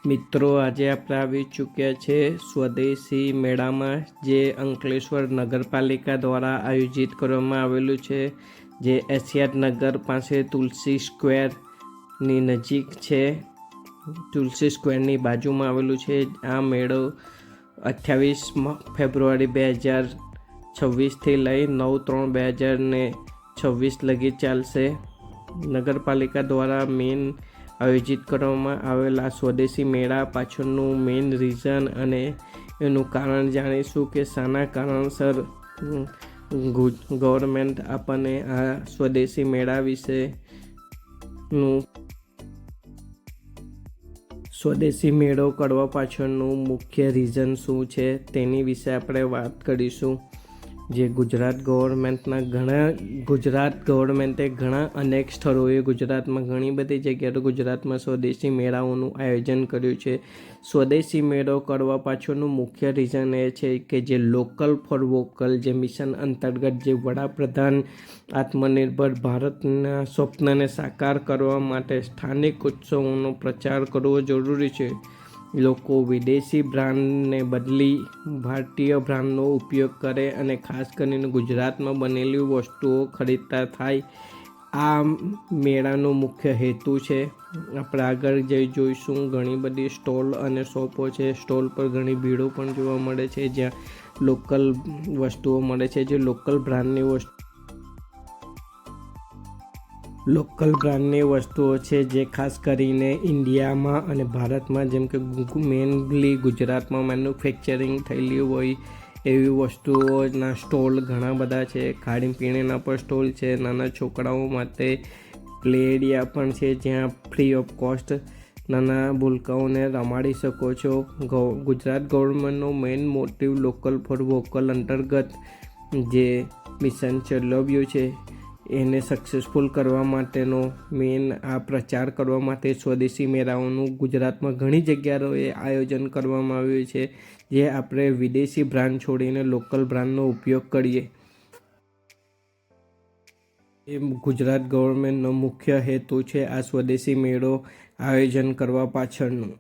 મિત્રો, આજે આપણે આવી ચૂક્યા છે સ્વદેશી મેળામાં, જે અંકલેશ્વર નગરપાલિકા દ્વારા આયોજિત કરવામાં આવેલું છે, જે એશિયાડ નગર પાસે તુલસી સ્ક્વેરની નજીક છે. તુલસી સ્ક્વેરની બાજુમાં આવેલું છે. આ મેળો 28 ફેબ્રુઆરી 2026થી લઈ 9/3/2026 લગી ચાલશે. નગરપાલિકા દ્વારા આયોજિત કરવામાં આવેલા સ્વદેશી મેળા પાછળનું મેઇન રીઝન અને એનું કારણ જાણીશું કે શાના કારણસર ગવર્મેન્ટ આપણને આ સ્વદેશી મેળા વિશેનું સ્વદેશી મેળો કરવા પાછળનું મુખ્ય રીઝન શું છે તેની વિશે આપણે વાત કરીશું. જે ગુજરાત ગવર્મેન્ટે ઘણા અનેક સ્થળોએ ગુજરાતમાં ઘણી બધી જગ્યાએ ગુજરાતમાં સ્વદેશી મેળાઓનું આયોજન કર્યું છે. સ્વદેશી મેળો કરવા પાછળનું મુખ્ય રીઝન એ છે કે જે લોકલ ફોર વોકલ જે મિશન અંતર્ગત જે વડાપ્રધાન આત્મનિર્ભર ભારતના સ્વપ્નને સાકાર કરવા માટે સ્થાનિક ઉત્સવોનો પ્રચાર કરવો જરૂરી છે. લોકો વિદેશી બ્રાન્ડને બદલી ભારતીય બ્રાન્ડનો ઉપયોગ કરે અને ખાસ કરીને ગુજરાતમાં બનેલી વસ્તુઓ ખરીદતા થાય. આ મેળાનો મુખ્ય હેતુ છે. આપણે આગળ જઈ જોઈશું. ઘણી બધી સ્ટોલ અને શોપો છે. સ્ટોલ પર ઘણી ભીડો પણ જોવા મળે છે, જ્યાં લોકલ વસ્તુઓ મળે છે, જે લોકલ બ્રાન્ડની વસ્તુઓ છે, જે ખાસ કરીને ઇન્ડિયામાં અને ભારતમાં, જેમ કે મેઇનલી ગુજરાતમાં મેન્યુફેક્ચરિંગ થયેલી હોય એવી વસ્તુઓના સ્ટોલ ઘણા બધા છે. ખાણીપીણીના પણ સ્ટોલ છે. નાના છોકરાઓ માટે પ્લે એરિયા પણ છે, જ્યાં ફ્રી ઓફ કોસ્ટ નાના ભૂલકાઓને રમાડી શકો છો. ગુજરાત ગવર્મેન્ટનો main motive local for vocal અંતર્ગત જે મિશન ચલાવ્યું છે એને સક્સેસફુલ કરવા માટેનો મેઇન આ પ્રચાર કરવા માટે સ્વદેશી મેળાઓનું ગુજરાતમાં ઘણી જગ્યાઓએ આયોજન કરવામાં આવ્યું છે, જે આપણે વિદેશી બ્રાન્ડ છોડીને લોકલ બ્રાન્ડનો ઉપયોગ કરીએ. એ ગુજરાત ગવર્મેન્ટનો મુખ્ય હેતુ છે આ સ્વદેશી મેળો આયોજન કરવા પાછળનું.